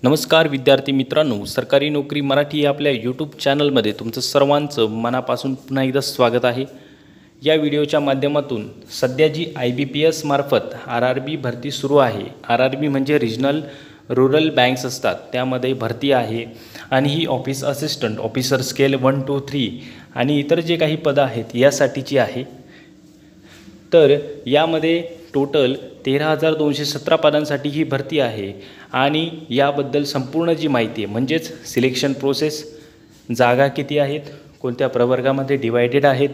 नमस्कार विद्यार्थी मित्रांनो, सरकारी नोकरी मराठी या आपल्या यूट्यूब चॅनलमध्ये तुमचं सर्वांचं मनापासून पुन्हा एकदा स्वागत आहे। या व्हिडिओच्या माध्यमातून सध्या जी IBPS मार्फत RRB भरती सुरू आहे, RRB म्हणजे रिजनल रूरल बँक्स असतात, त्यामध्ये भरती आहे आणि ही ऑफिस असिस्टंट, ऑफिसर स्केल 1 2 3 आणि इतर जे काही पदं आहेत यासाठीची आहे। तर यामध्ये टोटल 13,217 पदांसाठी ही भरती आहे आणि याबद्दल संपूर्ण जी माहिती आहे म्हणजेच सिलेक्शन प्रोसेस, जागा किती आहेत, कोणत्या प्रवर्गामध्ये डिवायडेड आहेत,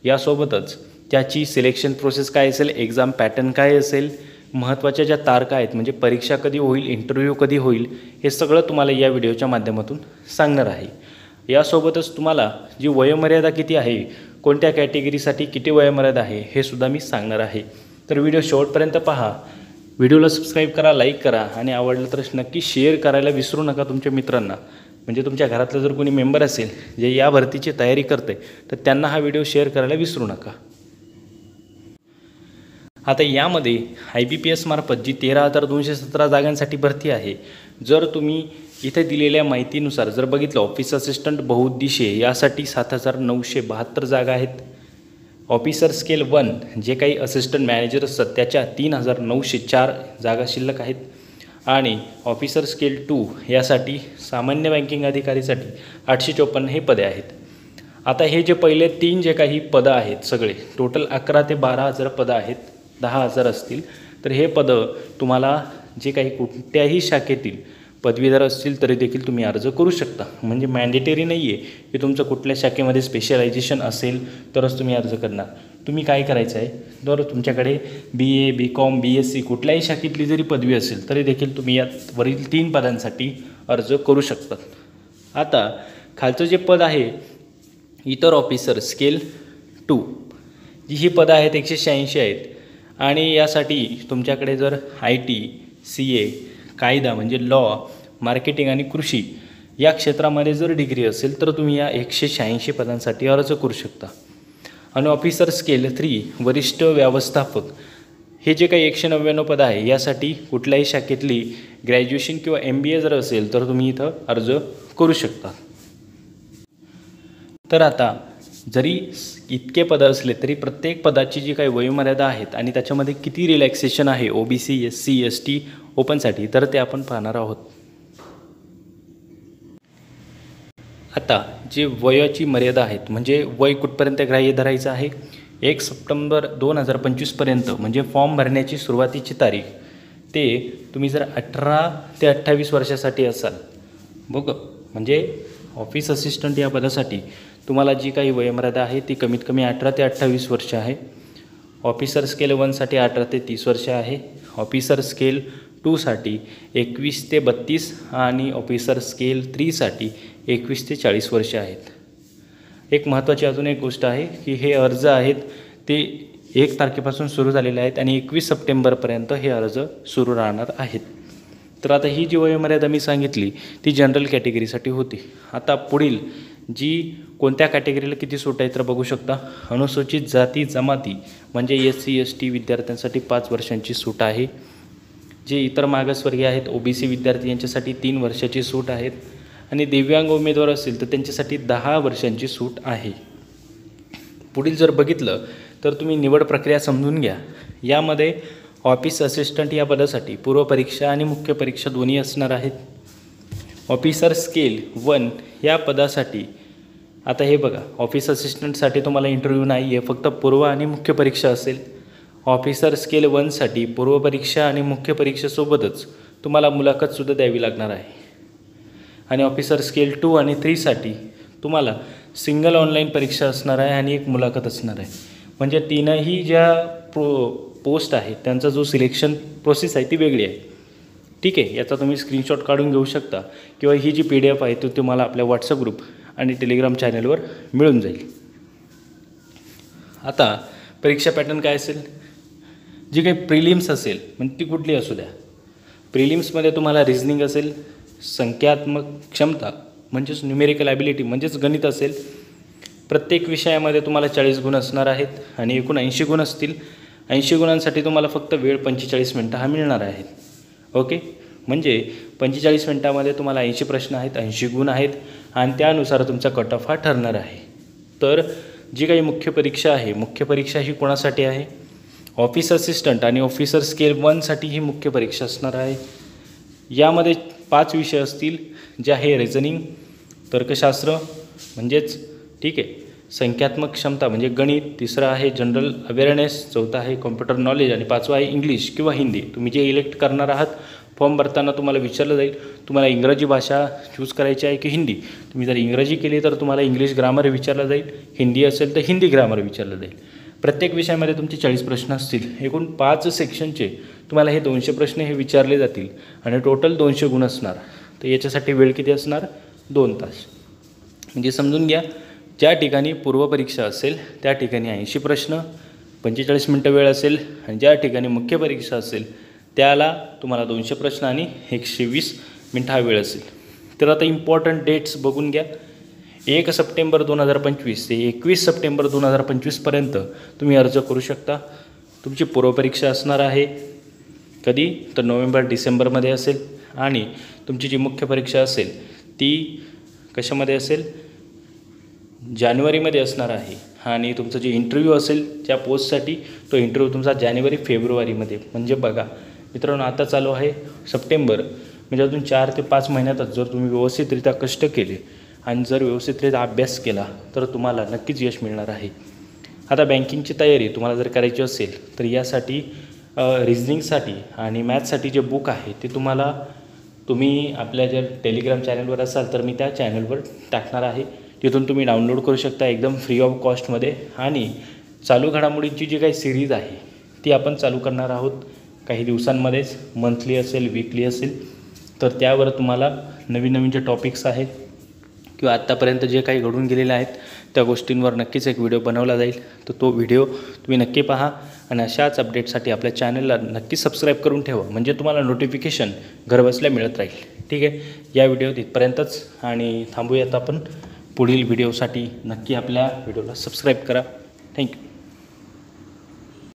यासोबतच त्याची सिलेक्शन प्रोसेस काय असेल, एक्झाम पॅटर्न काय असेल, महत्त्वाच्या ज्या तारखा आहेत म्हणजे परीक्षा कधी होईल, इंटरव्ह्यू कधी होईल, हे सगळं तुम्हाला या व्हिडिओच्या माध्यमातून सांगणार आहे। यासोबतच तुम्हाला जी वयोमर्यादा किती आहे, कोणत्या कॅटेगरीसाठी किती वयोमर्यादा आहे हे सुद्धा मी सांगणार आहे। तर व्हिडिओ शेवटपर्यंत पहा, व्हिडिओला सबस्क्राईब करा, लाईक करा आणि आवडलं तर नक्की शेअर करायला विसरू नका तुमच्या मित्रांना। म्हणजे तुमच्या घरातलं जर कोणी मेंबर असेल जे या भरतीची तयारी करते तर त्यांना हा व्हिडिओ शेअर करायला विसरू नका। आता यामध्ये IBPS मार्फत जी 13,217 जागांसाठी भरती आहे, जर तुम्ही इथे दिलेल्या माहितीनुसार जर बघितलं, ऑफिस असिस्टंट बहुउद्देशीय यासाठी 7,972 जागा आहेत। ऑफिसर स्केल 1 जे काही असिस्टंट मॅनेजर असतात त्याच्या 3,904 जागा शिल्लक आहेत आणि ऑफिसर स्केल 2 यासाठी सामान्य बँकिंग अधिकारीसाठी 854 हे पदे आहेत। आता हे जे पहिले 3 जे काही पदं आहेत सगळे टोटल 11 ते 12,000 पदं आहेत, 10,000 असतील। तर हे पदं तुम्हाला जे काही कोणत्याही शाखेतील पदवीधर असतील तरी देखील तुम्ही अर्ज करू शकता। म्हणजे मॅन्डेटरी नाही आहे की तुमचं कुठल्या शाखेमध्ये स्पेशलायझेशन असेल तरच तुम्ही अर्ज करणार। तुम्ही काय करायचं आहे, जर तुमच्याकडे BA BCom BSc कुठल्याही शाखेतली जरी पदवी असेल तरी देखील तुम्ही यात वरील 3 पदांसाठी अर्ज करू शकता। आता खालचं जे पद आहे इतर ऑफिसर स्केल 2, ही पदं आहेत 186 आहेत आणि यासाठी तुमच्याकडे जर IT CA कायदा म्हणजे लॉ, मार्केटिंग आणि कृषी या क्षेत्रामध्ये जर डिग्री असेल तर तुम्ही या 186 पदांसाठी अर्ज करू शकता। आणि ऑफिसर स्केल 3 वरिष्ठ व्यवस्थापक हे जे काही 199 पद आहे यासाठी कुठल्याही शाखेतली ग्रॅज्युएशन किंवा MBA जर असेल तर तुम्ही इथं अर्ज करू शकता। तर आता जरी इतके पदं असले तरी प्रत्येक पदाची जी काही वयोमर्यादा आहेत आणि त्याच्यामध्ये किती रिलॅक्सेशन आहे OBC SC ST ओपनसाठी तर ते आपण पाहणार आहोत। आता जे वयाची मर्यादा आहेत म्हणजे वय कुठपर्यंत ग्राह्य धरायचं आहे, 1 सप्टेंबर 2025 पर्यंत म्हणजे फॉर्म भरण्याची सुरुवातीची तारीख, ते तुम्ही जर 18 ते 28 वर्षासाठी असाल बघ, म्हणजे ऑफिस असिस्टंट या पदासाठी तुम्हाला जी काही वयोमर्यादा आहे ती कमीत कमी 18 ते 28 वर्ष आहे। ऑफिसर स्केल 1 साठी 18 ते 30 वर्ष आहे, ऑफिसर स्केल 2 साठी 21 ते 32 आणि ऑफिसर स्केल 3 साठी 21 ते 40 वर्ष आहेत। एक महत्त्वाची अजून एक गोष्ट आहे की हे अर्ज आहेत ते 1 तारखेपासून सुरू झालेले आहेत आणि 21 सप्टेंबरपर्यंत हे अर्ज सुरू राहणार आहेत। तर आता ही जी वयोमर्यादा मी सांगितली ती जनरल कॅटेगरीसाठी होती। आता पुढील जी कोणत्या कॅटेगरीला किती सूट आहे तर बघू शकता, अनुसूचित जाती जमाती म्हणजे SC ST विद्यार्थ्यांसाठी 5 वर्षांची सूट आहे। जे इतर मागासवर्गीय आहेत OBC विद्यार्थी यांच्यासाठी 3 वर्षाची सूट आहेत आणि दिव्यांग उमेदवार असतील तर त्यांच्यासाठी 10 वर्षांची सूट आहे। पुढील जर बघितलं तर तुम्ही निवड प्रक्रिया समजून घ्या। यामध्ये ऑफिस असिस्टंट या पदासाठी पूर्वपरीक्षा आणि मुख्य परीक्षा दोन्ही असणार आहेत। ऑफिसर स्केल 1 या पदासाठी आता हे बघा, ऑफिस असिस्टंटसाठी तुम्हाला इंटरव्ह्यू नाही आहे, फक्त पूर्व आणि मुख्य परीक्षा असेल। ऑफिसर स्केल 1 साठी पूर्वपरीक्षा आणि मुख्य परीक्षेसोबतच तुम्हाला मुलाखतसुद्धा द्यावी लागणार आहे। आणि ऑफिसर स्केल 2 आणि 3 साठी तुम्हाला सिंगल ऑनलाईन परीक्षा असणार आहे आणि एक मुलाखत असणार आहे। म्हणजे तीनही ज्या पोस्ट आहेत त्यांचा जो सिलेक्शन प्रोसेस आहे ती वेगळी आहे। ठीक आहे, याचा तुम्ही स्क्रीनशॉट काढून घेऊ शकता किंवा ही जी PDF आहे ती तुम्हाला आपल्या WhatsApp ग्रुप आणि टेलिग्राम चॅनलवर मिळून जाईल। आता परीक्षा पॅटर्न काय असेल, जी काही प्रिलिम्स असेल म्हणजे ती कुठली असू द्या, प्रिलिम्समध्ये तुम्हाला रिझनिंग असेल, संख्यात्मक क्षमता म्हणजेच न्यूमेरिकल ॲबिलिटी म्हणजेच गणित असेल। प्रत्येक विषयामध्ये तुम्हाला 40 गुण असणार आहेत आणि एकूण 80 गुण असतील। 80 गुणांसाठी तुम्हाला फक्त वेळ 45 मिनिटं हा मिळणार आहे। ओके, म्हणजे 45 मिनटामध्ये तुम्हाला 80 प्रश्न आहेत, 80 गुण आहेत आणि त्यानुसार तुमचा कट ऑफ हा ठरणार आहे. तर जी काही मुख्य परीक्षा आहे, मुख्य परीक्षा ही कोणासाठी आहे? ऑफिस असिस्टंट आणि ऑफिसर स्केल 1साठी ही मुख्य परीक्षा असणार आहे. यामध्ये 5 विषय असतील, जे आहे रिझनिंग, तर्कशास्त्र म्हणजेच ठीक आहे, संख्यात्मक क्षमता म्हणजे गणित, तिसरं आहे जनरल अवेअरनेस, चौथं आहे कॉम्प्युटर नॉलेज आणि पाचवं आहे इंग्लिश किंवा हिंदी. तुम्ही जे इलेक्ट करणार आहात, फॉर्म भरताना तुम्हाला विचारलं जाईल तुम्हाला इंग्रजी भाषा चूज करायची आहे की हिंदी. तुम्ही जर इंग्रजी केली तर तुम्हाला इंग्लिश ग्रामर विचारलं जाईल, हिंदी असेल तर हिंदी ग्रामर विचारलं जाईल. प्रत्येक विषयामध्ये तुमचे 40 प्रश्न असतील. एकूण 5 सेक्शनचे तुम्हाला हे 200 प्रश्न हे विचारले जातील आणि टोटल 200 गुण असणार. तर याच्यासाठी वेळ किती असणार? 2 तास. म्हणजे समजून घ्या, ज्या ठिकाणी पूर्वपरीक्षा असेल त्या ठिकाणी 80 प्रश्न, 45 मिनटं वेळ असेल आणि ज्या ठिकाणी मुख्य परीक्षा असेल त्याला तुम्हाला 200 प्रश्न आणि 120 मिनटं हा वेळ असेल. तर आता इम्पॉर्टंट डेट्स बघून घ्या. 1 सप्टेंबर 2025 ते 21 सप्टेंबर 2025पर्यंत तुम्ही अर्ज करू शकता. तुमची पूर्वपरीक्षा असणार आहे कधी? तर नोव्हेंबर-डिसेंबरमध्ये असेल आणि तुमची जी मुख्य परीक्षा असेल ती कशामध्ये असेल? जानेवारीमध्ये असणार आहे. आणि तुमचं जे इंटरव्ह्यू असेल त्या पोस्टसाठी तो इंटरव्ह्यू तुमचा जानेवारी-फेब्रुवारीमध्ये. म्हणजे बघा मित्रांनो, आता चालू आहे सप्टेंबर, म्हणजे अजून 4 ते 5 महिन्यातच जर तुम्ही व्यवस्थितरित्या कष्ट केले आणि जर व्यवस्थितरित्या अभ्यास केला तर तुम्हाला नक्कीच यश मिळणार आहे. आता बँकिंगची तयारी तुम्हाला जर करायची असेल तर यासाठी रिझनिंगसाठी आणि मॅथ्ससाठी जे बुक आहे ते तुम्ही आपल्या जर टेलिग्राम चॅनलवर असाल तर मी त्या चॅनलवर टाकणार आहे. तिथून तुम्ही डाउनलोड करू शकता एकदम फ्री ऑफ कॉस्टमध्ये. आणि चालू घडामोडींची जी काही सिरीज आहे ती आपण चालू करणार आहोत काही दिवसांमध्येच. मंथली असेल, वीकली असेल, तर त्यावर तुम्हाला नवीन नवीन जे टॉपिक्स आहेत किंवा आत्तापर्यंत जे काही घडून गेलेले आहेत त्या गोष्टींवर नक्कीच एक व्हिडिओ बनवला जाईल. तर तो व्हिडिओ तुम्ही नक्की पहा आणि अशाच अपडेटसाठी आपल्या चॅनलला नक्की सबस्क्राईब करून ठेवा, म्हणजे तुम्हाला नोटिफिकेशन घरबसल्या मिळत राहील. ठीक आहे, या व्हिडिओत इथपर्यंतच आणि थांबूयात आपण. पुढील व्हिडिओसाठी नक्की आपल्या व्हिडिओला सबस्क्राईब करा. थँक्यू.